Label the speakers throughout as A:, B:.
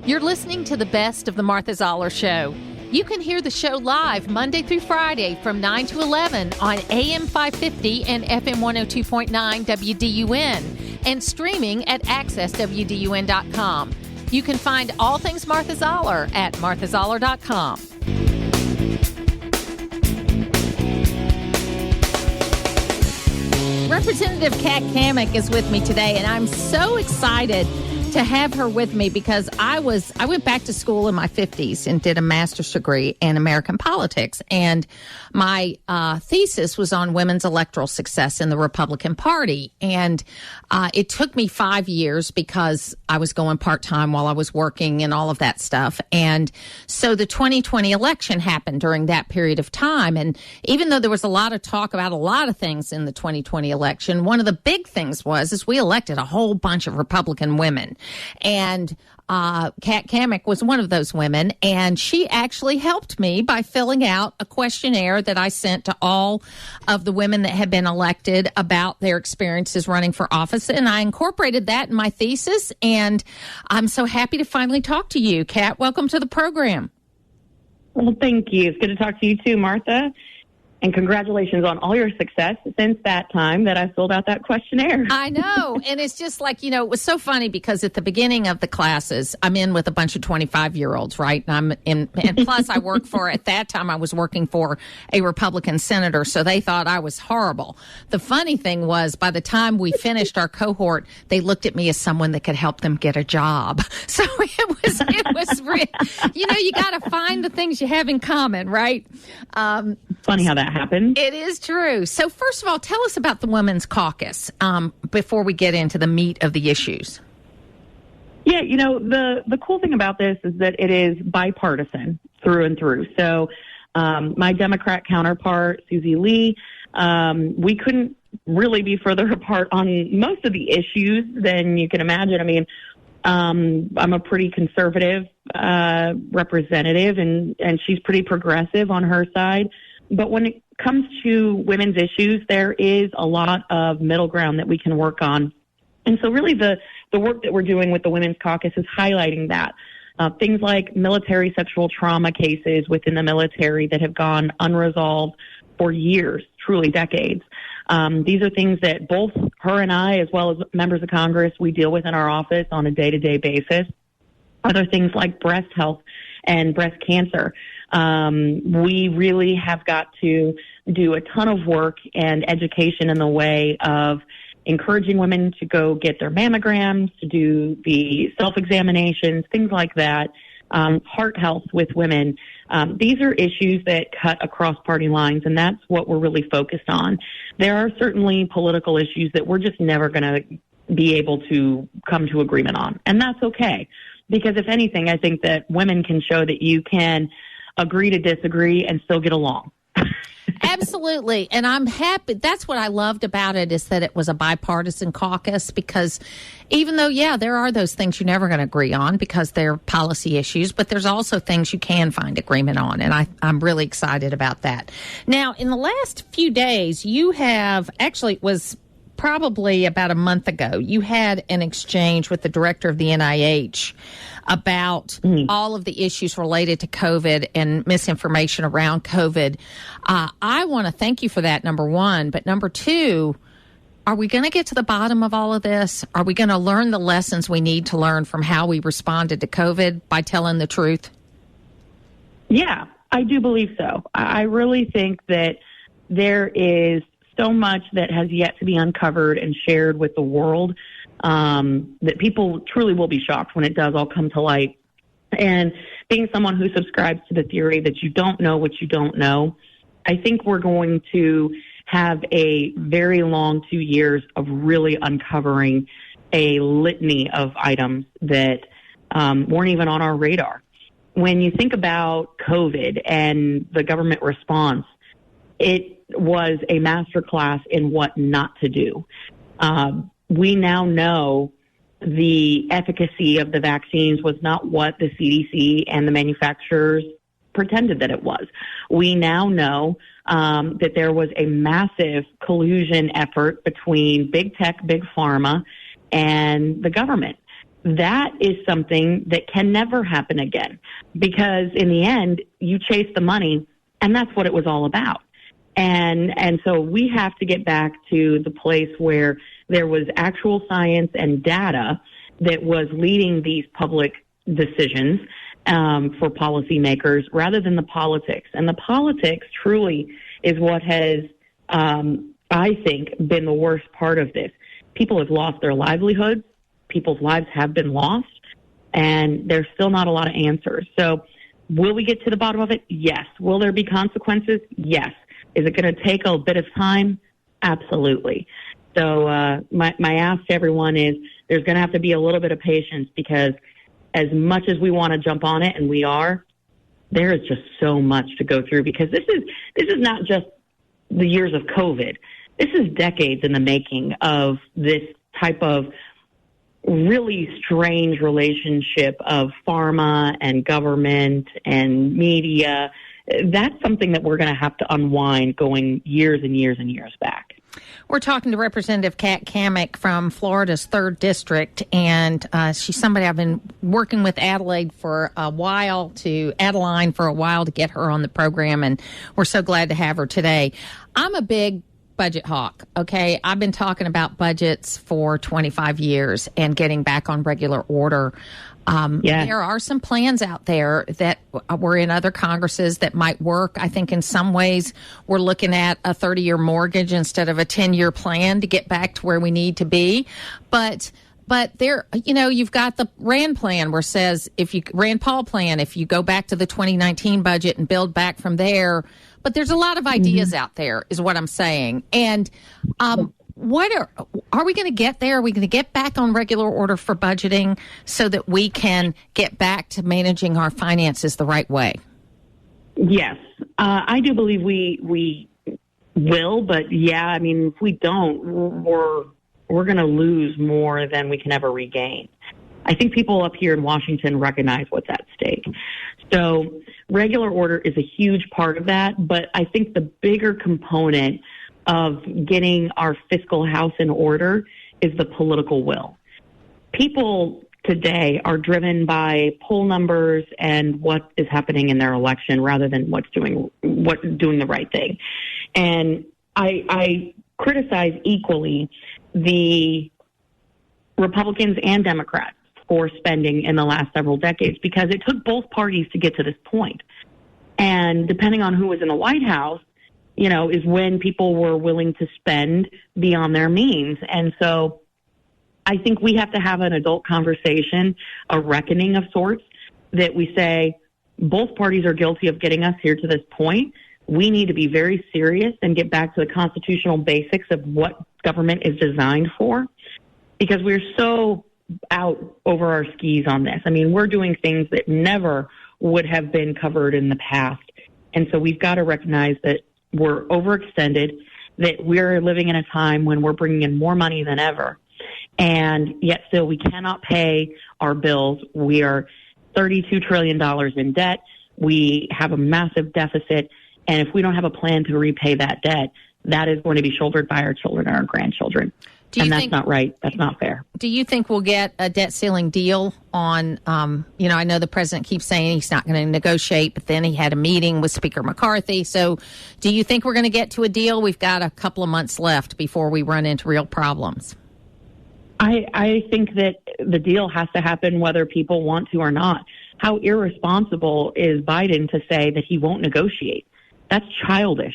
A: You're listening to the best of the Martha Zoller Show. You can hear the show live Monday through Friday from 9 to 11 on AM 550 and FM 102.9 WDUN and streaming at accesswdun.com. You can find all things Martha Zoller at marthazoller.com. Representative Kat Cammack is with me today, and I'm so excited to have her with me because I went back to school in my 50s and did a master's degree in American politics. And my thesis was on women's electoral success in the Republican Party. And it took me 5 years because I was going part-time while I was working and all of that stuff. And so the 2020 election happened during that period of time. And even though there was a lot of talk about a lot of things in the 2020 election, one of the big things is we elected a whole bunch of Republican women. And Kat Cammack was one of those women, and she actually helped me by filling out a questionnaire that I sent to all of the women that had been elected about their experiences running for office, and I incorporated that in my thesis, and I'm so happy to finally talk to you. Kat, welcome to the program.
B: Well, thank you. It's good to talk to you too, Martha. And congratulations on all your success since that time that I filled out that questionnaire.
A: I know. And it's just like, it was so funny because at the beginning of the classes, I'm in with a bunch of 25-year-olds, right? And plus I at that time I was working for a Republican senator, so they thought I was horrible. The funny thing was by the time we finished our cohort, they looked at me as someone that could help them get a job. So it was real. You got to find the things you have in common, right?
B: Funny how that happened.
A: It is true. So first of all, tell us about the Women's Caucus before we get into the meat of the issues.
B: Yeah, the cool thing about this is that it is bipartisan through and through. So my Democrat counterpart, Susie Lee, we couldn't really be further apart on most of the issues than you can imagine. I mean, I'm a pretty conservative representative, and she's pretty progressive on her side. But when it comes to women's issues, there is a lot of middle ground that we can work on. And so really the work that we're doing with the Women's Caucus is highlighting that. Things like military sexual trauma cases within the military that have gone unresolved for years, truly decades. These are things that both her and I, as well as members of Congress, we deal with in our office on a day-to-day basis. Other things like breast health and breast cancer. We really have got to do a ton of work and education in the way of encouraging women to go get their mammograms, to do the self-examinations, things like that, heart health with women. These are issues that cut across party lines, and that's what we're really focused on. There are certainly political issues that we're just never going to be able to come to agreement on, and that's okay. Because if anything, I think that women can show that you can agree to disagree and still get along.
A: Absolutely. And I'm happy. That's what I loved about it, is that it was a bipartisan caucus, because even though, there are those things you're never going to agree on because they're policy issues, but there's also things you can find agreement on. And I'm really excited about that. Now, in the last few days, you have actually, it was probably about a month ago, you had an exchange with the director of the NIH about all of the issues related to COVID and misinformation around COVID. I want to thank you for that, number one. But number two, are we going to get to the bottom of all of this? Are we going to learn the lessons we need to learn from how we responded to COVID by telling the truth? Yeah,
B: I do believe so. I really think that there is so much that has yet to be uncovered and shared with the world, that people truly will be shocked when it does all come to light. And being someone who subscribes to the theory that you don't know what you don't know, I think we're going to have a very long 2 years of really uncovering a litany of items that weren't even on our radar. When you think about COVID and the government response, it was a masterclass in what not to do. We now know the efficacy of the vaccines was not what the CDC and the manufacturers pretended that it was. We now know that there was a massive collusion effort between big tech, big pharma, and the government that is something that can never happen again, because in the end, you chase the money, and that's what it was all about. And so we have to get back to the place where there was actual science and data that was leading these public decisions for policymakers rather than the politics. And the politics truly is what has, I think, been the worst part of this. People have lost their livelihoods. People's lives have been lost, and there's still not a lot of answers. So will we get to the bottom of it? Yes. Will there be consequences? Yes. Is it going to take a bit of time? Absolutely. So my ask to everyone is there's going to have to be a little bit of patience, because as much as we want to jump on it, and we are, there is just so much to go through, because this is not just the years of COVID. This is decades in the making of this type of really strange relationship of pharma and government and media. That's something that we're going to have to unwind going years and years and years back.
A: We're talking to Representative Kat Cammack from Florida's 3rd District, and she's somebody I've been working with Adeline for a while to get her on the program, and we're so glad to have her today. I'm a big budget hawk, okay? I've been talking about budgets for 25 years and getting back on regular order. There are some plans out there that were in other Congresses that might work. I think in some ways we're looking at a 30-year mortgage instead of a 10-year plan to get back to where we need to be. But there, you've got the Rand plan where it says Rand Paul plan, if you go back to the 2019 budget and build back from there. But there's a lot of ideas out there, is what I'm saying. And what are we going to get there? Are we going to get back on regular order for budgeting so that we can get back to managing our finances the right way?
B: Yes, I do believe we will. But yeah, I mean, if we don't, we're going to lose more than we can ever regain. I think people up here in Washington recognize what's at stake. So regular order is a huge part of that. But I think the bigger component of getting our fiscal house in order is the political will. People today are driven by poll numbers and what is happening in their election rather than doing the right thing. And I criticize equally the Republicans and Democrats for spending in the last several decades, because it took both parties to get to this point. And depending on who was in the White House, is when people were willing to spend beyond their means. And so I think we have to have an adult conversation, a reckoning of sorts, that we say both parties are guilty of getting us here to this point. We need to be very serious and get back to the constitutional basics of what government is designed for, because we're so out over our skis on this. I mean, we're doing things that never would have been covered in the past. And so we've got to recognize that we're overextended, that we're living in a time when we're bringing in more money than ever. And yet still we cannot pay our bills. We are $32 trillion in debt. We have a massive deficit. And if we don't have a plan to repay that debt, that is going to be shouldered by our children and our grandchildren. And that's not right. That's not fair.
A: Do you think we'll get a debt ceiling deal on, I know the president keeps saying he's not going to negotiate, but then he had a meeting with Speaker McCarthy. So do you think we're going to get to a deal? We've got a couple of months left before we run into real problems.
B: I think that the deal has to happen whether people want to or not. How irresponsible is Biden to say that he won't negotiate? That's childish.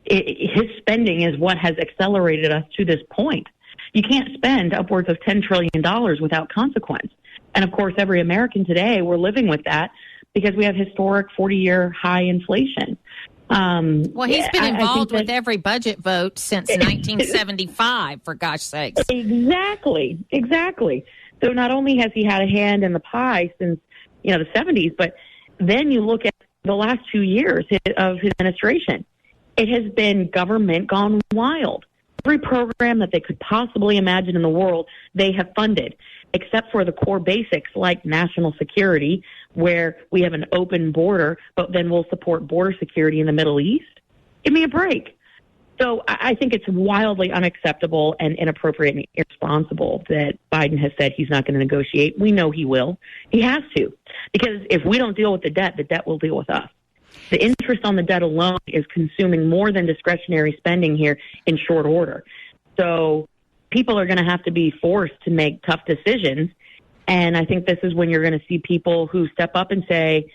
B: His spending is what has accelerated us to this point. You can't spend upwards of $10 trillion without consequence. And of course, every American today, we're living with that because we have historic 40-year high inflation.
A: Well, he's been involved with every budget vote since 1975, for gosh sakes.
B: Exactly. So not only has he had a hand in the pie since, the 70s, but then you look at the last 2 years of his administration. It has been government gone wild. Every program that they could possibly imagine in the world, they have funded, except for the core basics like national security, where we have an open border, but then we'll support border security in the Middle East. Give me a break. So I think it's wildly unacceptable and inappropriate and irresponsible that Biden has said he's not going to negotiate. We know he will. He has to. Because if we don't deal with the debt will deal with us. The interest on the debt alone is consuming more than discretionary spending here in short order. So people are going to have to be forced to make tough decisions. And I think this is when you're going to see people who step up and say,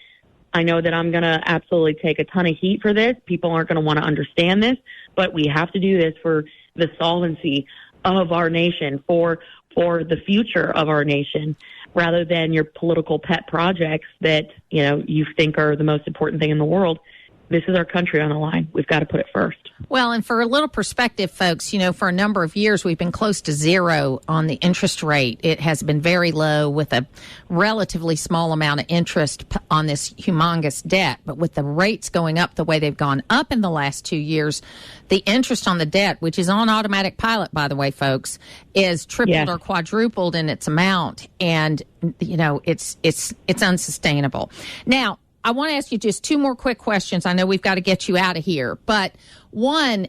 B: I know that I'm going to absolutely take a ton of heat for this. People aren't going to want to understand this, but we have to do this for the solvency of our nation, for the future of our nation, rather than your political pet projects that, you think are the most important thing in the world. This is our country on the line. We've got to put it first.
A: Well, and for a little perspective, folks, for a number of years, we've been close to zero on the interest rate. It has been very low with a relatively small amount of interest on this humongous debt. But with the rates going up the way they've gone up in the last 2 years, the interest on the debt, which is on automatic pilot, by the way, folks, is tripled or quadrupled in its amount. And, it's unsustainable. Now, I want to ask you just two more quick questions. I know we've got to get you out of here. But one,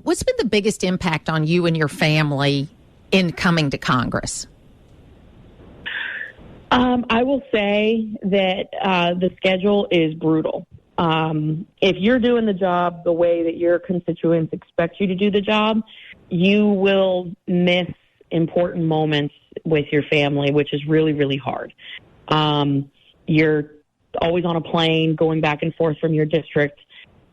A: what's been the biggest impact on you and your family in coming to Congress?
B: I will say that the schedule is brutal. If you're doing the job the way that your constituents expect you to do the job, you will miss important moments with your family, which is really, really hard. You're always on a plane going back and forth from your district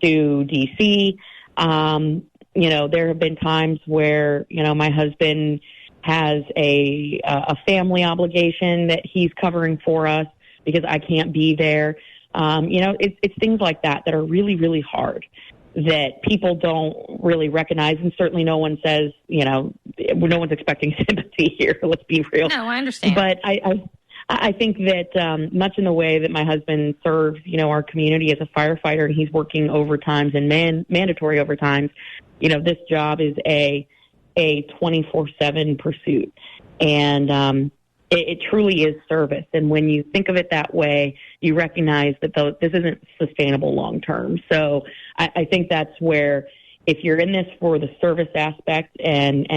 B: to D.C. There have been times where, my husband has a family obligation that he's covering for us because I can't be there. It's things like that are really, really hard that people don't really recognize. And certainly no one says, no one's expecting sympathy here. Let's be real.
A: No, I understand.
B: But I think that much in the way that my husband serves, our community as a firefighter, and he's working overtimes and mandatory overtimes, this job is a 24/7 pursuit. And it truly is service. And when you think of it that way, you recognize that this isn't sustainable long term. So I think that's where, if you're in this for the service aspect and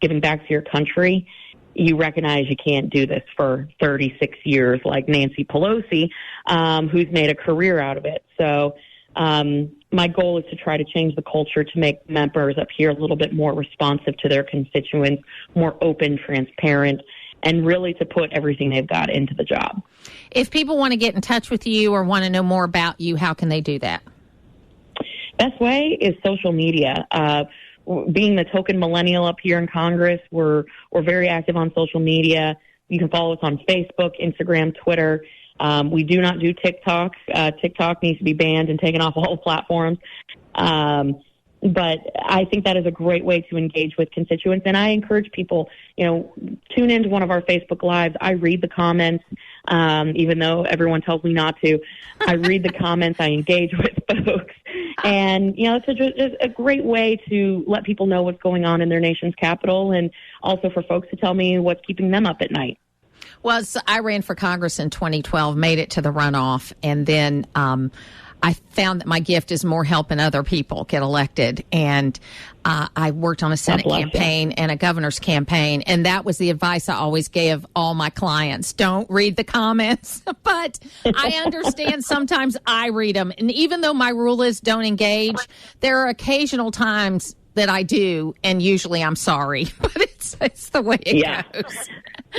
B: giving back to your country, you recognize you can't do this for 36 years like Nancy Pelosi, who's made a career out of it. So my goal is to try to change the culture to make members up here a little bit more responsive to their constituents, more open, transparent, and really to put everything they've got into the job.
A: If people want to get in touch with you or want to know more about you, how can they do that?
B: Best way is social media. Being the token millennial up here in Congress, we're very active on social media. You can follow us on Facebook, Instagram, Twitter. We do not do TikTok. TikTok needs to be banned and taken off all platforms. But I think that is a great way to engage with constituents. And I encourage people, tune into one of our Facebook Lives. I read the comments, even though everyone tells me not to. I read the comments. I engage with folks. And, it's just a great way to let people know what's going on in their nation's capital, and also for folks to tell me what's keeping them up at night.
A: Well, I ran for Congress in 2012, made it to the runoff, and then I found that my gift is more helping other people get elected. And I worked on a Senate campaign and a governor's campaign. And that was the advice I always gave all my clients. Don't read the comments. But I understand sometimes I read them. And even though my rule is don't engage, there are occasional times that I do. And usually I'm sorry. But it's the way it goes.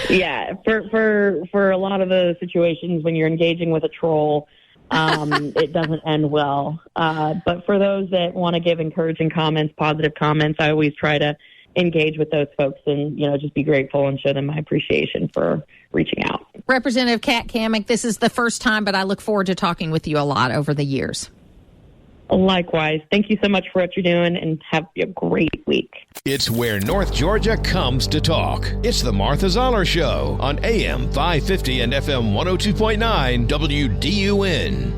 B: Yeah. For a lot of the situations when you're engaging with a troll, it doesn't end well. But for those that want to give encouraging comments, positive comments, I always try to engage with those folks and, just be grateful and show them my appreciation for reaching out.
A: Representative Kat Cammack, this is the first time, but I look forward to talking with you a lot over the years.
B: Likewise. Thank you so much for what you're doing, and have a great week.
C: It's where North Georgia comes to talk. It's the Martha Zoller Show on AM 550 and FM 102.9 WDUN.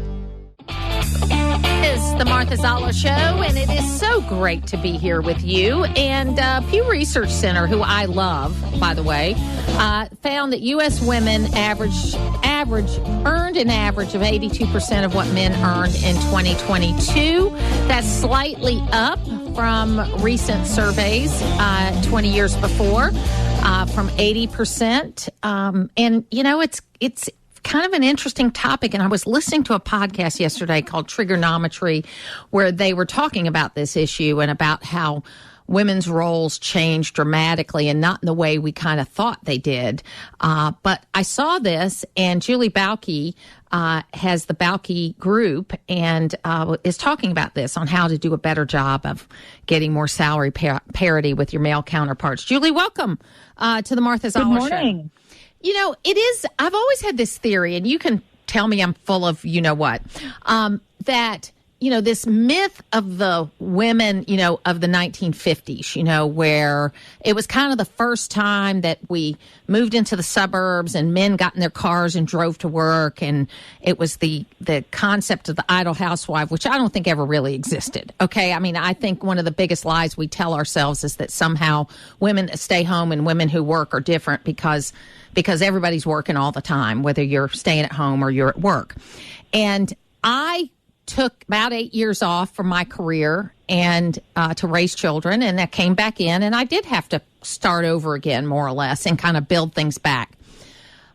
A: It's the Martha Zoller Show, and it is so great to be here with you. And Pew Research Center, who I love, by the way, found that U.S. women earned an average of 82% of what men earned in 2022. That's slightly up from recent surveys 20 years before from 80%. And, you know, it's kind of an interesting topic. And I was listening to a podcast yesterday called Trigonometry, where they were talking about this issue and about how women's roles changed dramatically and not in the way we kind of thought they did. But I saw this, and Julie Bauke has the Bauke Group and is talking about this on how to do a better job of getting more salary parity with your male counterparts. Julie, welcome to the Martha Zoller Show.
D: Good morning.
A: You know, I've always had this theory, and you can tell me I'm full of you know what, that, you know, this myth of the women, you know, of the 1950s, you know, where it was kind of the first time that we moved into the suburbs and men got in their cars and drove to work. And it was the concept of the idle housewife, which I don't think ever really existed. Okay. I mean, I think one of the biggest lies we tell ourselves is that somehow women that stay home and women who work are different because everybody's working all the time, whether you're staying at home or you're at work. And I took about 8 years off from my career and to raise children, and I came back in, and I did have to start over again, more or less, and kind of build things back.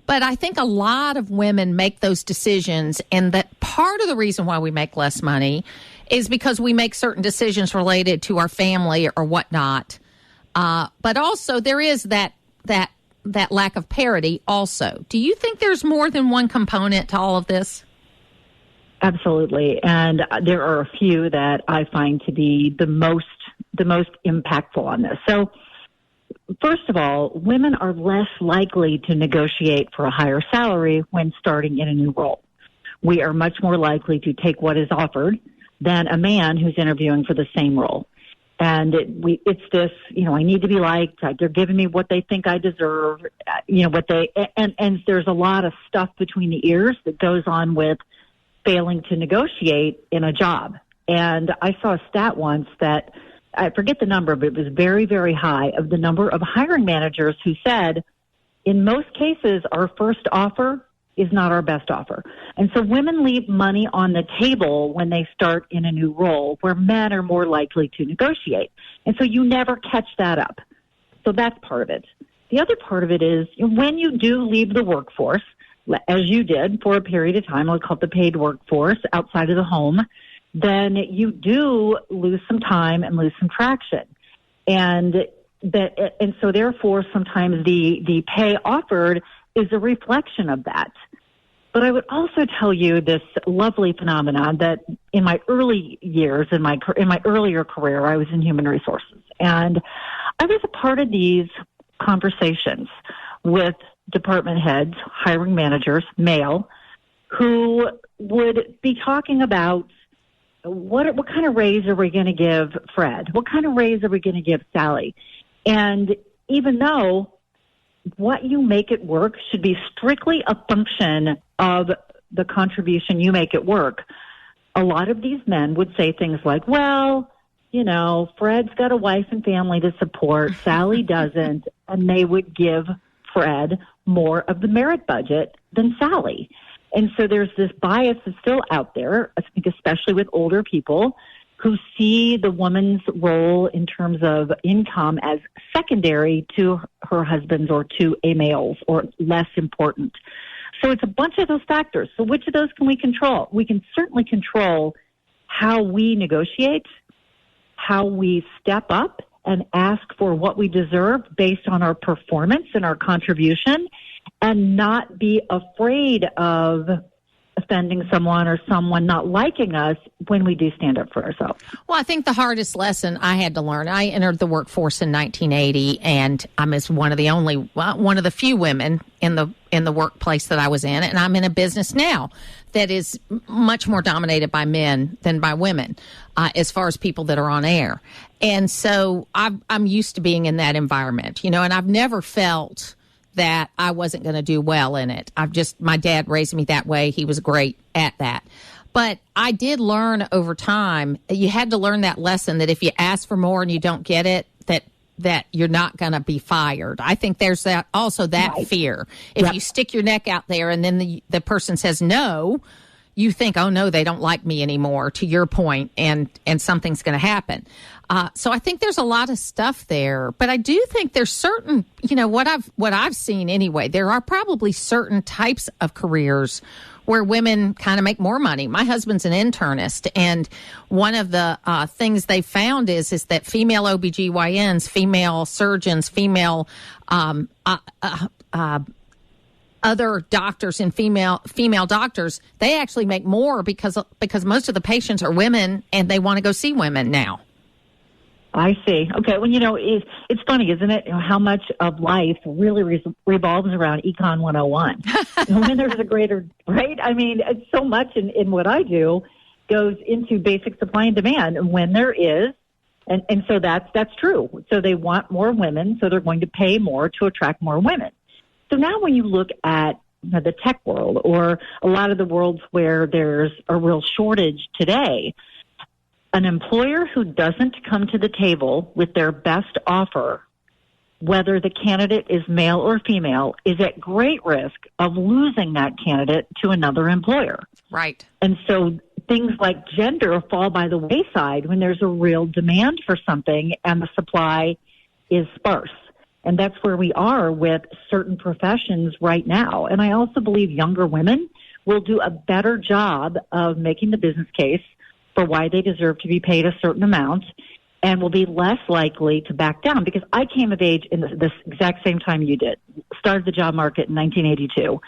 A: But I think a lot of women make those decisions, and that part of the reason why we make less money is because we make certain decisions related to our family or whatnot. But also there is that lack of parity also. Do you think there's more than one component to all of this?
D: Absolutely. And there are a few that I find to be the most impactful on this. So first of all, women are less likely to negotiate for a higher salary when starting in a new role. We are much more likely to take what is offered than a man who's interviewing for the same role. And it's this, you know, I need to be liked. They're giving me what they think I deserve. You know, and there's a lot of stuff between the ears that goes on with failing to negotiate in a job. And I saw a stat once that, I forget the number, but it was very, very high, of the number of hiring managers who said, in most cases, our first offer is not our best offer. And so women leave money on the table when they start in a new role where men are more likely to negotiate. And so you never catch that up. So that's part of it. The other part of it is when you do leave the workforce, as you did for a period of time, I'll call it the paid workforce outside of the home, then you do lose some time and lose some traction. And so therefore sometimes the pay offered is a reflection of that. But I would also tell you this lovely phenomenon that in my early years, in my earlier career, I was in human resources. And I was a part of these conversations with department heads, hiring managers, male, who would be talking about what kind of raise are we going to give Fred? What kind of raise are we going to give Sally? And even though what you make at work should be strictly a function of the contribution you make at work, a lot of these men would say things like, well, you know, Fred's got a wife and family to support, Sally doesn't, and they would give Fred more of the merit budget than Sally. And so there's this bias that's still out there, I think especially with older people who see the woman's role in terms of income as secondary to her husband's or to a male's or less important. So it's a bunch of those factors. So which of those can we control? We can certainly control how we negotiate, how we step up and ask for what we deserve based on our performance and our contribution, and not be afraid of offending someone or someone not liking us when we do stand up for ourselves.
A: Well, I think the hardest lesson I had to learn, I entered the workforce in 1980, and I'm as one of the few women in the workplace that I was in, and I'm in a business now that is much more dominated by men than by women, as far as people that are on air. And so I'm used to being in that environment, you know, and I've never felt that I wasn't going to do well in it. My dad raised me that way. He was great at that. But I did learn over time, you had to learn that lesson that if you ask for more and you don't get it, that you're not going to be fired. I think there's right. fear. If you stick your neck out there and then the person says no, you think, oh no, they don't like me anymore, to your point, and something's going to happen. So I think there's a lot of stuff there, but I do think there's certain, what I've seen anyway, there are probably certain types of careers where women kind of make more money. My husband's an internist, and one of the things they found is that female OBGYNs, female surgeons, female other doctors and female doctors, they actually make more because most of the patients are women and they want to go see women now.
D: I see. Okay. Well, it's funny, isn't it? How much of life really revolves around Econ 101. When there's a greater, right? I mean, it's so much in what I do goes into basic supply and demand. And when there is, and so that's true. So they want more women, so they're going to pay more to attract more women. So now when you look at the tech world or a lot of the worlds where there's a real shortage today, an employer who doesn't come to the table with their best offer, whether the candidate is male or female, is at great risk of losing that candidate to another employer.
A: Right.
D: And so things like gender fall by the wayside when there's a real demand for something and the supply is sparse. And that's where we are with certain professions right now. And I also believe younger women will do a better job of making the business case for why they deserve to be paid a certain amount and will be less likely to back down, because I came of age in this exact same time you did, started the job market in 1982.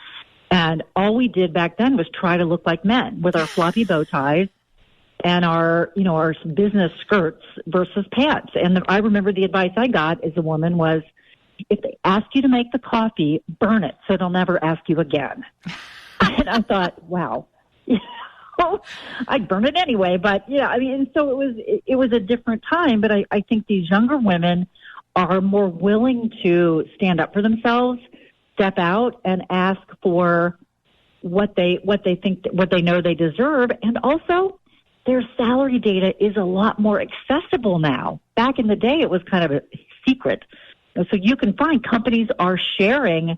D: And all we did back then was try to look like men with our floppy bow ties and our business skirts versus pants. And I remember the advice I got as a woman was, if they ask you to make the coffee, burn it so they'll never ask you again. And I thought, wow. I'd burn it anyway, but so it was a different time, but I think these younger women are more willing to stand up for themselves, step out and ask for what they know they deserve. And also their salary data is a lot more accessible now. Back in the day, it was kind of a secret. So you can find companies are sharing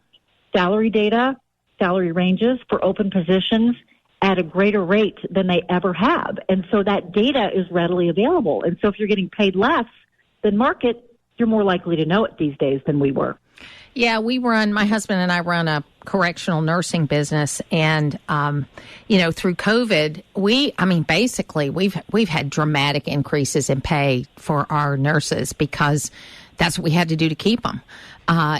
D: salary data, salary ranges for open positions at a greater rate than they ever have. And so that data is readily available. And so if you're getting paid less than market, you're more likely to know it these days than we were.
A: Yeah, my husband and I run a correctional nursing business. And, through COVID, basically we've had dramatic increases in pay for our nurses because that's what we had to do to keep them.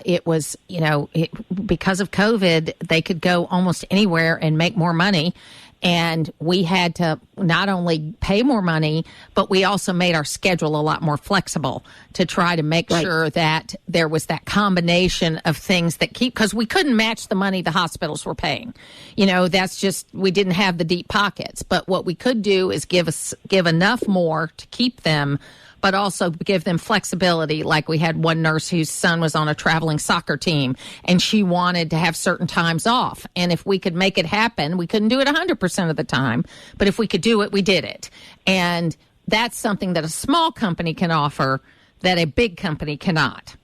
A: It was, because of COVID, they could go almost anywhere and make more money. And we had to not only pay more money, but we also made our schedule a lot more flexible to try to make sure that there was that combination of things that because we couldn't match the money the hospitals were paying. That's just, we didn't have the deep pockets. But what we could do is give enough more to keep them, but also give them flexibility. Like we had one nurse whose son was on a traveling soccer team and she wanted to have certain times off. And if we could make it happen, we couldn't do it 100% of the time, but if we could do it, we did it. And that's something that a small company can offer that a big company cannot.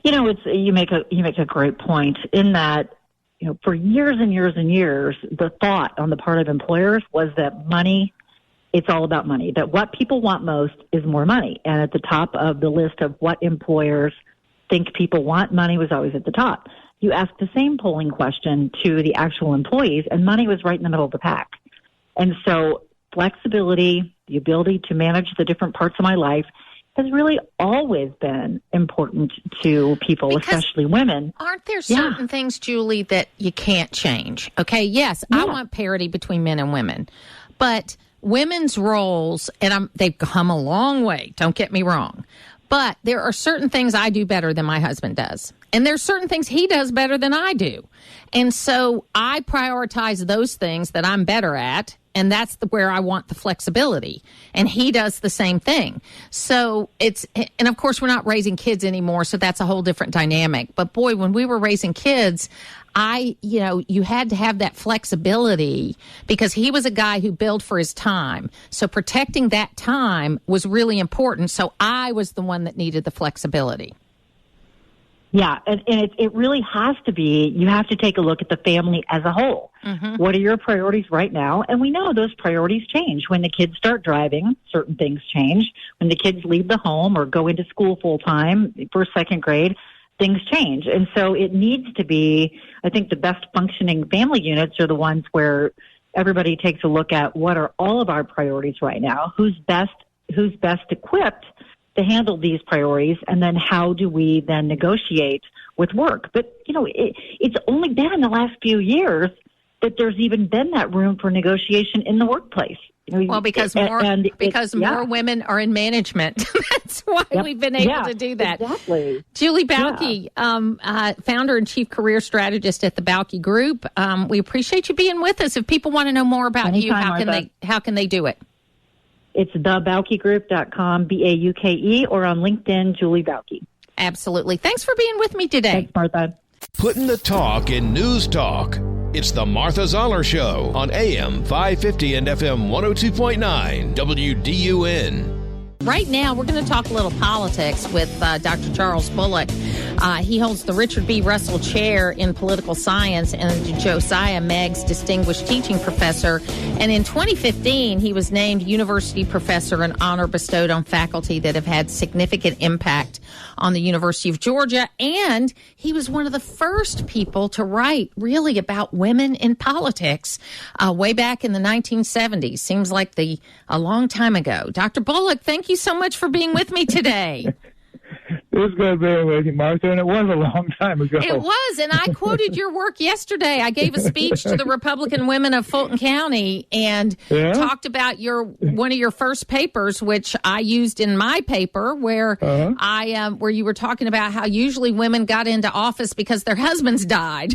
D: You make a great point in that, for years and years and years, the thought on the part of employers was that money, it's all about money, that what people want most is more money. And at the top of the list of what employers think people want, money was always at the top. You ask the same polling question to the actual employees, and money was right in the middle of the pack. And so flexibility, the ability to manage the different parts of my life has really always been important to people, because especially women.
A: Aren't there certain things, Julie, that you can't change? Okay, yes, I want parity between men and women, but women's roles, and they've come a long way, don't get me wrong, but there are certain things I do better than my husband does. And there's certain things he does better than I do. And so I prioritize those things that I'm better at, and that's where I want the flexibility. And he does the same thing. So and of course we're not raising kids anymore, so that's a whole different dynamic. But boy, when we were raising kids, you had to have that flexibility because he was a guy who billed for his time. So protecting that time was really important. So I was the one that needed the flexibility.
D: Yeah, and it really has to be, you have to take a look at the family as a whole. Mm-hmm. What are your priorities right now? And we know those priorities change. When the kids start driving, certain things change. When the kids leave the home or go into school full time, first, second grade, things change. And so it needs to be, I think the best functioning family units are the ones where everybody takes a look at what are all of our priorities right now, who's best equipped to handle these priorities, and then how do we then negotiate with work. But, it's only been in the last few years that there's even been that room for negotiation in the workplece.
A: Well, because more women are in management. That's why we've been able to do that.
D: Exactly.
A: Julie Bauke, founder and chief career strategist at the Bauke Group. We appreciate you being with us. If people want to know more about you, how can they do it?
D: It's thebaukegroup.com, Bauke, or on LinkedIn, Julie Bauke.
A: Absolutely. Thanks for being with me today.
D: Thanks, Martha.
C: Putting the talk in news talk. It's the Martha Zoller Show on AM 550 and FM 102.9 WDUN.
A: Right now, we're going to talk a little politics with Dr. Charles Bullock. He holds the Richard B. Russell Chair in Political Science and Josiah Meigs Distinguished Teaching Professor. And in 2015, he was named University Professor, an honor bestowed on faculty that have had significant impact on the University of Georgia. And he was one of the first people to write really about women in politics way back in the 1970s. Seems like a long time ago. Dr. Bullock, thank you so much for being with me today.
E: It was good being with you, Martha, and it was a long time ago.
A: It was, and I quoted your work yesterday. I gave a speech to the Republican women of Fulton County and talked about one of your first papers, which I used in my paper, where where you were talking about how usually women got into office because their husbands died.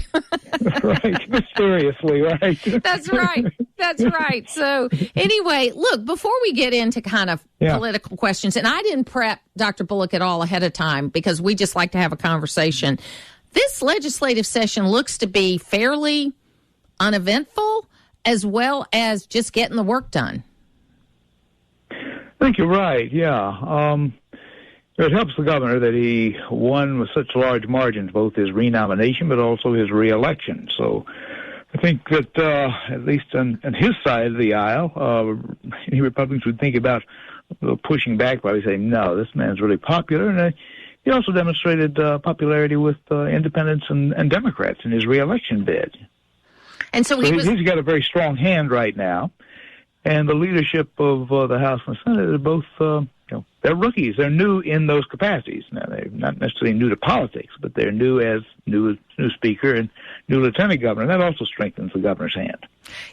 E: Right, mysteriously, right?
A: That's right. That's right. So anyway, look, before we get into kind of political questions, and I didn't prep Dr. Bullock at all ahead of time because we just like to have a conversation. This legislative session looks to be fairly uneventful as well as just getting the work done.
E: I think you're right, yeah. It helps the governor that he won with such large margins, both his renomination but also his reelection. So I think that at least on his side of the aisle, any Republicans would think about pushing back by saying, no, this man's really popular. And he also demonstrated popularity with independents and Democrats in his reelection bid.
A: And so he's
E: got a very strong hand right now. And the leadership of the House and Senate are both, they're rookies. They're new in those capacities. Now, they're not necessarily new to politics, but they're new as new speaker and new lieutenant governor. That also strengthens the governor's hand.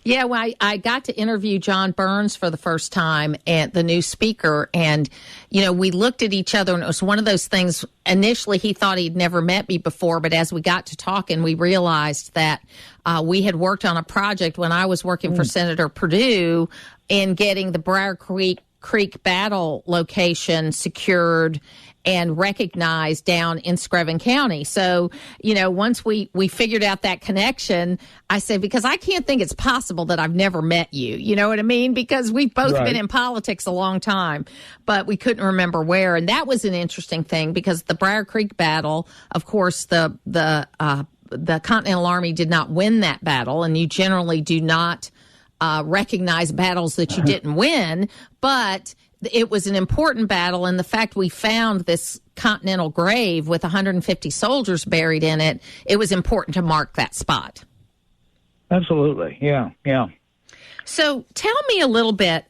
A: Yeah, well, I got to interview John Burns for the first time, and the new speaker, and, we looked at each other, and it was one of those things. Initially, he thought he'd never met me before, but as we got to talking, we realized that we had worked on a project when I was working for Senator Perdue in getting the Briar Creek battle location secured and recognized down in Screven County. So, once we figured out that connection, I said, because I can't think it's possible that I've never met you. You know what I mean? Because we've both been in politics a long time, but we couldn't remember where. And that was an interesting thing because the Briar Creek battle, of course, the Continental Army did not win that battle, and you generally do not recognize battles that you didn't win, but it was an important battle. And the fact we found this continental grave with 150 soldiers buried in it, it was important to mark that spot.
E: Absolutely. Yeah.
A: So tell me a little bit,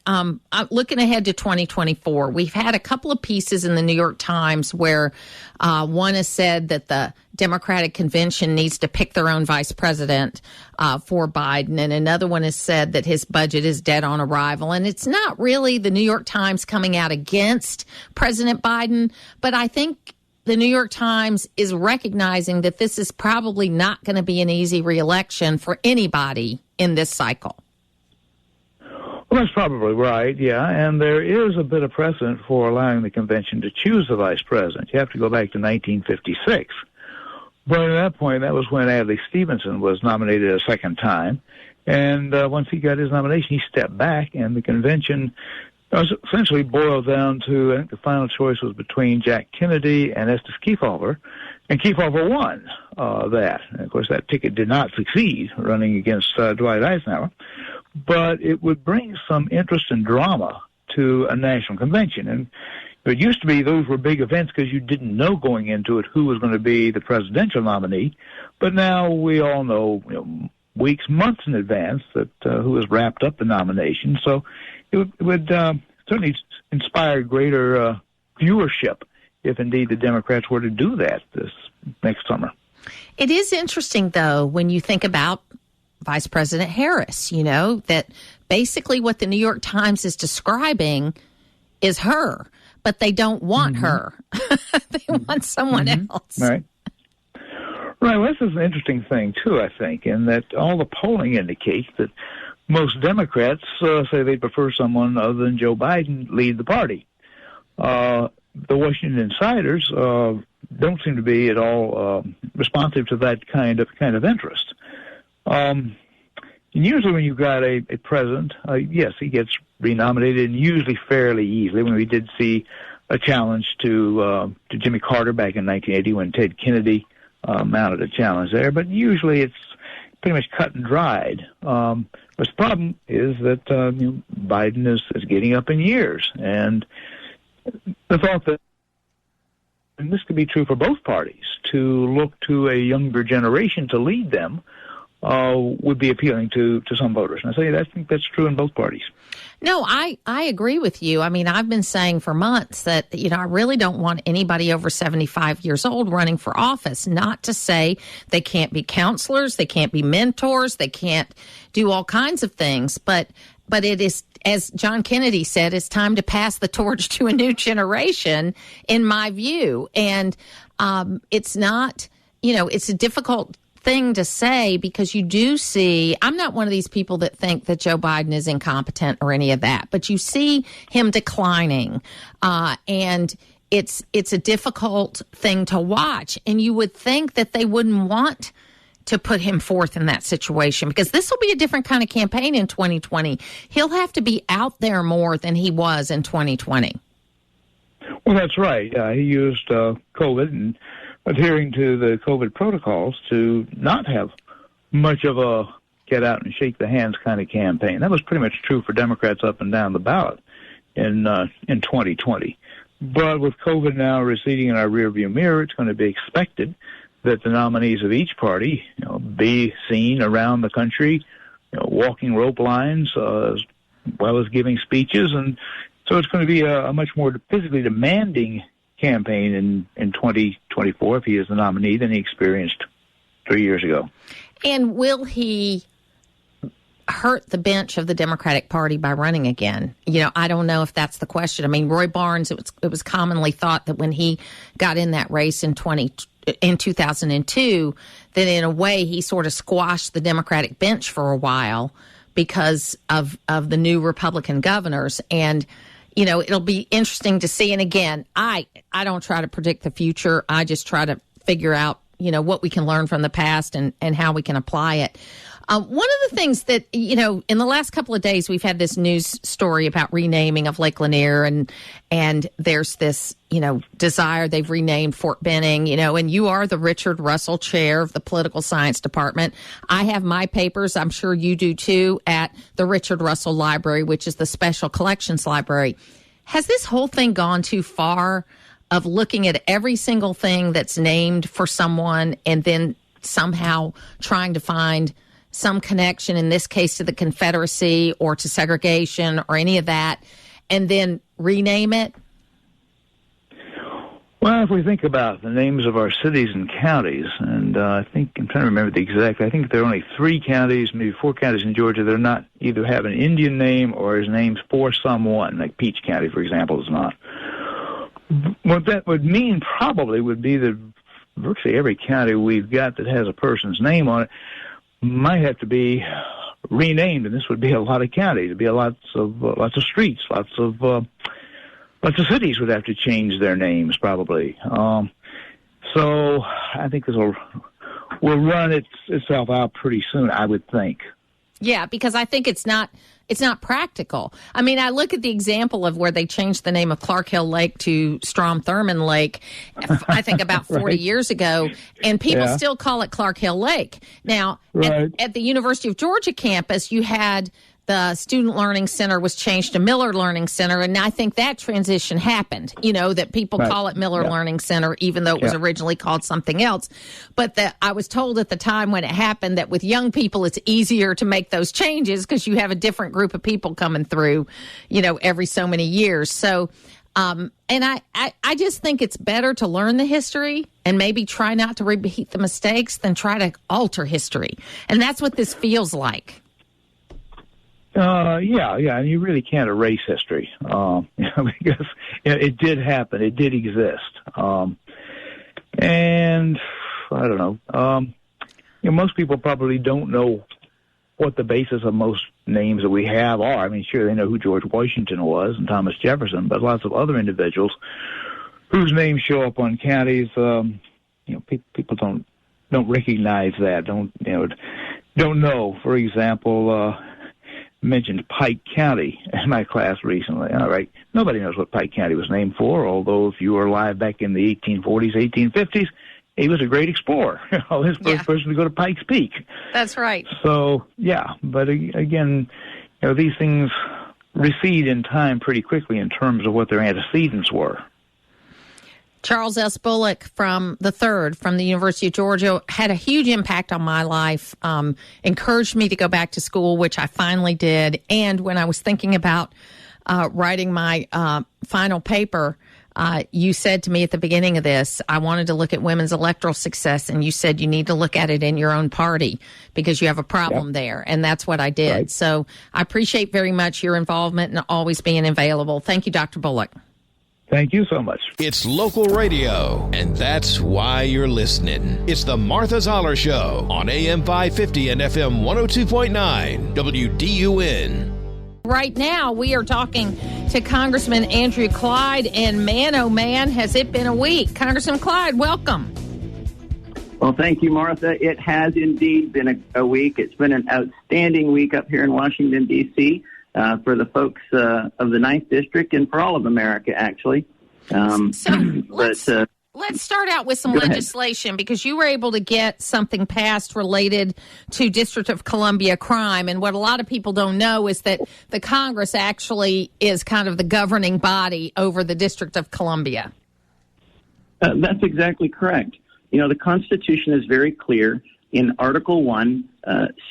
A: looking ahead to 2024, we've had a couple of pieces in the New York Times where one has said that the Democratic convention needs to pick their own vice president for Biden, and another one has said that his budget is dead on arrival. And it's not really the New York Times coming out against President Biden, but I think the New York Times is recognizing that this is probably not going to be an easy reelection for anybody in this cycle.
E: Well, that's probably right, yeah. And there is a bit of precedent for allowing the convention to choose the vice president. You have to go back to 1956. But at that point, that was when Adlai Stevenson was nominated a second time. And once he got his nomination, he stepped back, and the convention It essentially boiled down to, I think the final choice was between Jack Kennedy and Estes Kefauver, and Kefauver won that. And of course, that ticket did not succeed, running against Dwight Eisenhower, but it would bring some interest and drama to a national convention. And it used to be those were big events because you didn't know going into it who was going to be the presidential nominee, but now we all know, weeks, months in advance that who has wrapped up the nomination. So it would certainly inspire greater viewership if indeed the Democrats were to do that this next summer.
A: It is interesting, though, when you think about Vice President Harris, that basically what the New York Times is describing is her, but they don't want her. They want someone else.
E: Right. Right. Well, this is an interesting thing, too, I think, in that all the polling indicates that most Democrats say they prefer someone other than Joe Biden lead the party. The Washington insiders don't seem to be at all responsive to that kind of interest. And usually when you've got a president, yes, he gets renominated, and usually fairly easily. When we did see a challenge to Jimmy Carter back in 1980 when Ted Kennedy mounted a challenge there, but usually it's pretty much cut and dried. But the problem is that Biden is getting up in years, and the thought that, and this could be true for both parties, to look to a younger generation to lead them would be appealing to some voters. And I think that's true in both parties.
A: No, I agree with you. I mean, I've been saying for months that, I really don't want anybody over 75 years old running for office. Not to say they can't be counselors, they can't be mentors, they can't do all kinds of things. But it is, as John Kennedy said, it's time to pass the torch to a new generation, in my view. And it's not, it's a difficult thing to say because you do see, I'm not one of these people that think that Joe Biden is incompetent or any of that, but you see him declining, and it's a difficult thing to watch. And you would think that they wouldn't want to put him forth in that situation because this will be a different kind of campaign in 2020. He'll have to be out there more than he was in 2020.
E: Well, that's right. He used COVID and adhering to the COVID protocols to not have much of a get out and shake the hands kind of campaign. That was pretty much true for Democrats up and down the ballot in 2020. But with COVID now receding in our rearview mirror, it's going to be expected that the nominees of each party, be seen around the country, walking rope lines, as well as giving speeches, and so it's going to be a much more physically demanding campaign in 2024 if he is the nominee than he experienced 3 years ago.
A: And will he hurt the bench of the Democratic Party by running again? I don't know if that's the question. I mean, Roy Barnes, it was commonly thought that when he got in that race in 2002, that in a way he sort of squashed the Democratic bench for a while because of the new Republican governors. And it'll be interesting to see. And again, I don't try to predict the future. I just try to figure out, what we can learn from the past and how we can apply it. One of the things that, in the last couple of days, we've had this news story about renaming of Lake Lanier, and there's this, desire. They've renamed Fort Benning, and you are the Richard Russell Chair of the Political Science Department. I have my papers, I'm sure you do too, at the Richard Russell Library, which is the Special Collections Library. Has this whole thing gone too far of looking at every single thing that's named for someone and then somehow trying to find some connection, in this case to the Confederacy or to segregation or any of that, and then rename it?
E: Well, if we think about the names of our cities and counties, and I think, I'm trying to remember the exact, I think there are only 3 counties, maybe 4 counties in Georgia that are not either have an Indian name or is named for someone, like Peach County, for example, is not. What that would mean probably would be that virtually every county we've got that has a person's name on it might have to be renamed, and this would be a lot of counties. It'd be lots of streets, lots of cities would have to change their names probably. So I think this will run itself out pretty soon, I would think.
A: Yeah, because I think it's not practical. I mean, I look at the example of where they changed the name of Clark Hill Lake to Strom Thurmond Lake, I think about 40 years ago, and people still call it Clark Hill Lake. Now, at the University of Georgia campus, you had the Student Learning Center was changed to Miller Learning Center, and I think that transition happened, that people call it Miller Learning Center, even though it was originally called something else. But I was told at the time when it happened that with young people, it's easier to make those changes because you have a different group of people coming through, every so many years. So, and I just think it's better to learn the history and maybe try not to repeat the mistakes than try to alter history. And that's what this feels like.
E: And you really can't erase history because it did happen, it did exist, and I don't know. Most people probably don't know what the basis of most names that we have are. I mean, sure, they know who George Washington was and Thomas Jefferson, but lots of other individuals whose names show up on counties, people don't recognize that. Don't know. For example. Mentioned Pike County in my class recently. All right. Nobody knows what Pike County was named for, although if you were alive back in the 1840s, 1850s, he was a great explorer. His first person to go to Pikes Peak.
A: That's right.
E: So, but again, these things recede in time pretty quickly in terms of what their antecedents were.
A: Charles S. Bullock from the University of Georgia had a huge impact on my life, encouraged me to go back to school, which I finally did. And when I was thinking about writing my final paper, you said to me at the beginning of this, I wanted to look at women's electoral success, and you said you need to look at it in your own party because you have a problem there. And that's what I did. Right. So I appreciate very much your involvement and always being available. Thank you, Dr. Bullock.
E: Thank you so much.
C: It's local radio, and that's why you're listening. It's the Martha Zoller Show on AM 550 and FM 102.9 WDUN.
A: Right now, we are talking to Congressman Andrew Clyde, and man, oh man, has it been a week. Congressman Clyde, welcome.
F: Well, thank you, Martha. It has indeed been a week. It's been an outstanding week up here in Washington, D.C., for the folks of the 9th District and for all of America, actually.
A: Let's start out with some legislation because you were able to get something passed related to District of Columbia crime. And what a lot of people don't know is that the Congress actually is kind of the governing body over the District of Columbia.
F: That's exactly correct. The Constitution is very clear in Article 1,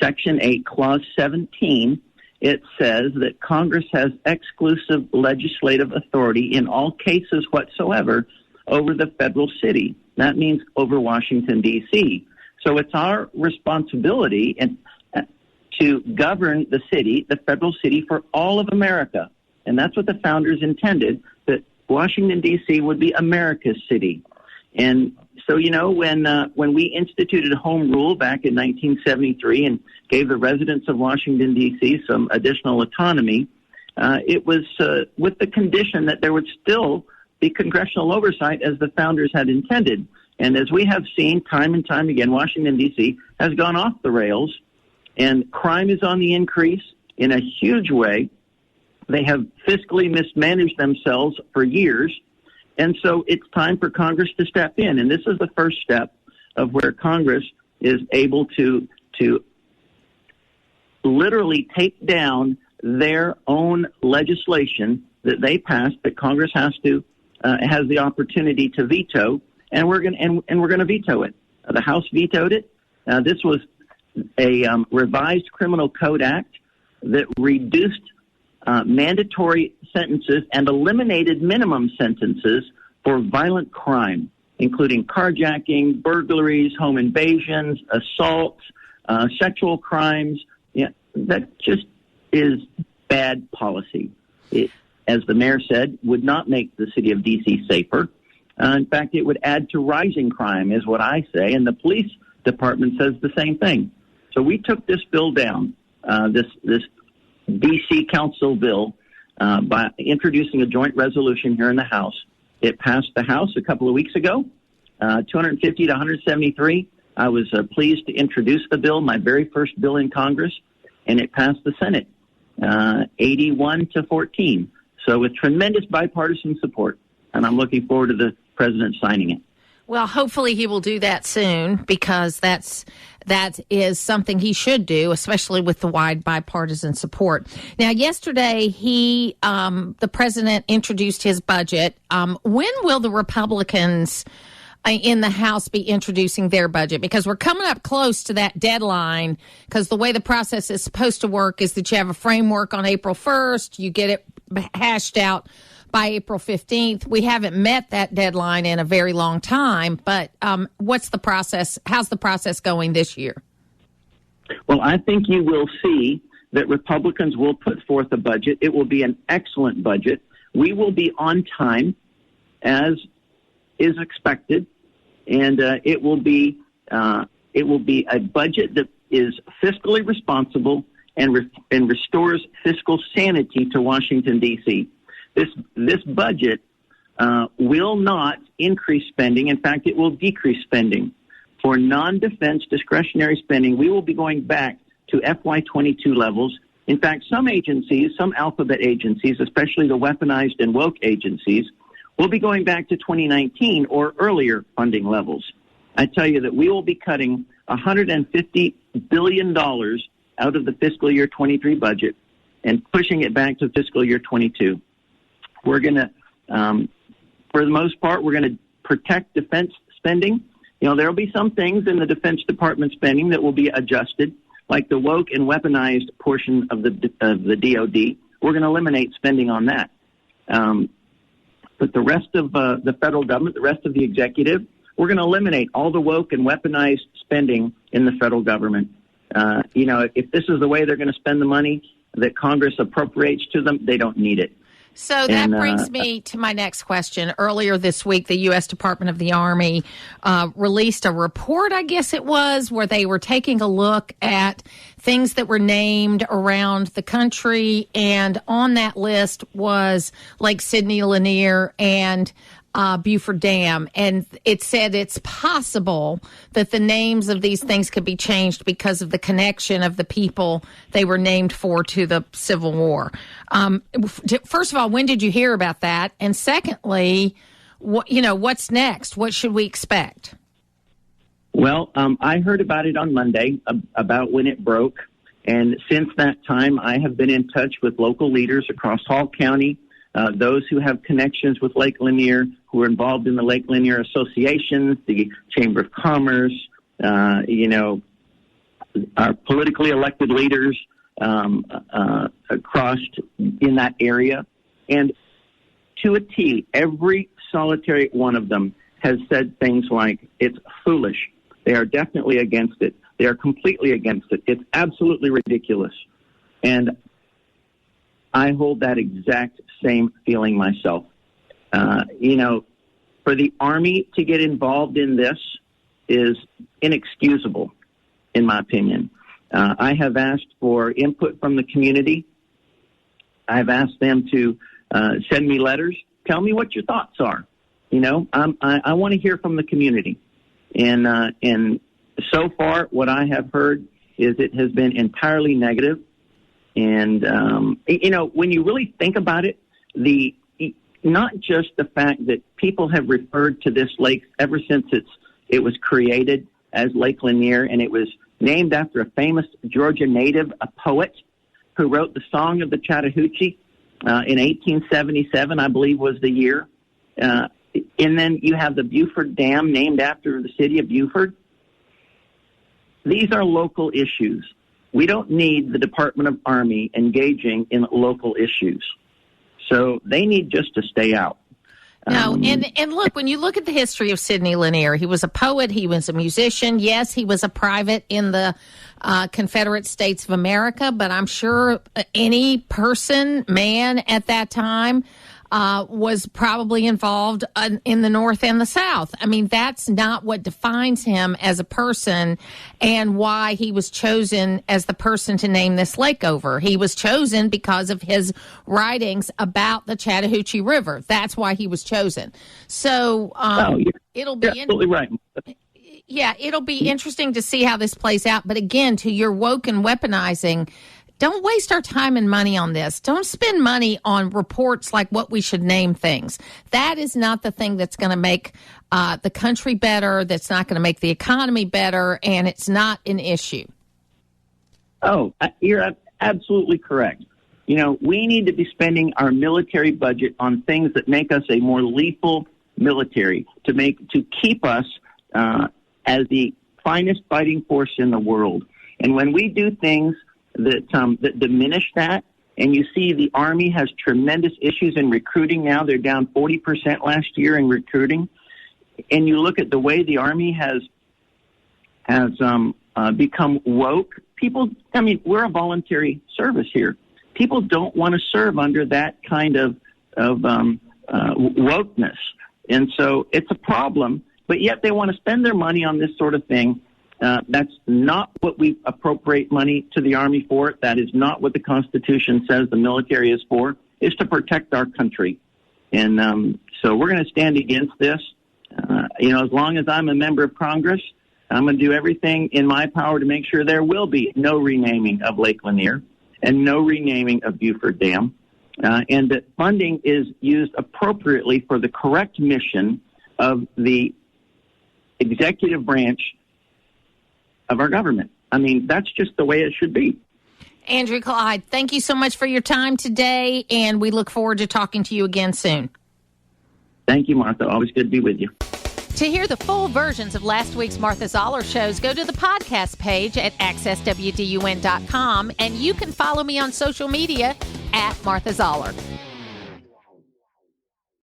F: Section 8, Clause 17. It says that Congress has exclusive legislative authority in all cases whatsoever over the federal city. That means over Washington, D.C. So it's our responsibility to govern the city, the federal city, for all of America. And that's what the founders intended, that Washington, D.C. would be America's city. And so, when we instituted home rule back in 1973 and gave the residents of Washington, D.C. some additional autonomy, it was with the condition that there would still be congressional oversight as the founders had intended. And as we have seen time and time again, Washington, D.C. has gone off the rails, and crime is on the increase in a huge way. They have fiscally mismanaged themselves for years. And so it's time for Congress to step in. And this is the first step of where Congress is able to literally take down their own legislation that they passed that Congress has the opportunity to veto, and we're going to veto it. The House vetoed it. This was a revised Criminal Code Act that reduced mandatory sentences and eliminated minimum sentences for violent crime, including carjacking, burglaries, home invasions, assaults, sexual crimes. That just is bad policy. It, as the mayor said, would not make the city of D.C. safer. In fact, it would add to rising crime, is what I say, and the police department says the same thing. So we took this bill down, this D.C. Council bill, by introducing a joint resolution here in the House. It passed the House a couple of weeks ago, 250 to 173. I was pleased to introduce the bill, my very first bill in Congress, and it passed the Senate 81-14. So with tremendous bipartisan support, and I'm looking forward to the president signing it.
A: Well, hopefully he will do that soon, because that is something he should do, especially with the wide bipartisan support. Now, yesterday, the president introduced his budget. When will the Republicans in the House be introducing their budget? Because we're coming up close to that deadline, because the way the process is supposed to work is that you have a framework on April 1st, you get it hashed out by April 15th. We haven't met that deadline in a very long time, but what's the process? How's the process going this year?
F: Well, I think you will see that Republicans will put forth a budget. It will be an excellent budget. We will be on time, as is expected, and it will be a budget that is fiscally responsible and restores fiscal sanity to Washington, D.C. This budget will not increase spending. In fact, it will decrease spending. For non-defense discretionary spending, we will be going back to FY22 levels. In fact, some agencies, some alphabet agencies, especially the weaponized and woke agencies, will be going back to 2019 or earlier funding levels. I tell you that we will be cutting $150 billion out of the fiscal year 23 budget and pushing it back to fiscal year 22. We're going to, for the most part, we're going to protect defense spending. You know, there will be some things in the Defense Department spending that will be adjusted, like the woke and weaponized portion of the DOD. We're going to eliminate spending on that. But the rest of the federal government, the rest of the executive, we're going to eliminate all the woke and weaponized spending in the federal government. If this is the way they're going to spend the money that Congress appropriates to them, they don't need it.
A: So that brings me to my next question. Earlier this week, the U.S. Department of the Army released a report, I guess it was, where they were taking a look at things that were named around the country. And on that list was Lake Sidney Lanier and Beaufort Dam. And it said it's possible that the names of these things could be changed because of the connection of the people they were named for to the Civil War. First of all, when did you hear about that? And secondly, what's next? What should we expect?
F: Well, I heard about it on Monday, about when it broke. And since that time, I have been in touch with local leaders across Hall County, those who have connections with Lake Lanier, who are involved in the Lake Lanier Association, the Chamber of Commerce, our politically elected leaders across in that area. And to a T, every solitary one of them has said things like, it's foolish. They are definitely against it. They are completely against it. It's absolutely ridiculous. And I hold that exact same feeling myself. For the Army to get involved in this is inexcusable, in my opinion. I have asked for input from the community. I've asked them to send me letters. Tell me what your thoughts are. I want to hear from the community. And so far, what I have heard is it has been entirely negative. And, when you really think about it, not just the fact that people have referred to this lake ever since it was created as Lake Lanier, and it was named after a famous Georgia native, a poet, who wrote the Song of the Chattahoochee in 1877, I believe was the year. And then you have the Beaufort Dam named after the city of Beaufort. These are local issues. We don't need the Department of Army engaging in local issues. So they need just to stay out.
A: No, and look, when you look at the history of Sidney Lanier, he was a poet, he was a musician. Yes, he was a private in the Confederate States of America, but I'm sure any man at that time was probably involved in the North and the South. I mean, that's not what defines him as a person and why he was chosen as the person to name this lake over. He was chosen because of his writings about the Chattahoochee River. That's why he was chosen. So it'll be
F: absolutely right.
A: Yeah, it'll be interesting to see how this plays out. But again, to your woke and weaponizing, Don't waste our time and money on this. Don't spend money on reports like what we should name things. That is not the thing that's going to make the country better, that's not going to make the economy better, and it's not an issue.
F: Oh, you're absolutely correct. You know, we need to be spending our military budget on things that make us a more lethal military, to keep us as the finest fighting force in the world. And when we do things that diminish that, and you see the Army has tremendous issues in recruiting now. They're down 40% last year in recruiting. And you look at the way the Army has become woke. People, I mean, we're a voluntary service here. People don't want to serve under that kind of wokeness. And so it's a problem, but yet they want to spend their money on this sort of thing. That's not what we appropriate money to the Army for. That is not what the Constitution says the military is for. It's to protect our country. And so we're going to stand against this. As long as I'm a member of Congress, I'm going to do everything in my power to make sure there will be no renaming of Lake Lanier and no renaming of Buford Dam, and that funding is used appropriately for the correct mission of the executive branch of our government. I mean, that's just the way it should be.
A: Andrew, Clyde, thank you so much for your time today, and we look forward to talking to you again soon.
F: Thank you, Martha. Always good to be with you.
A: To hear the full versions of last week's Martha Zoller shows, go to the podcast page at accesswdun.com, and you can follow me on social media at Martha Zoller.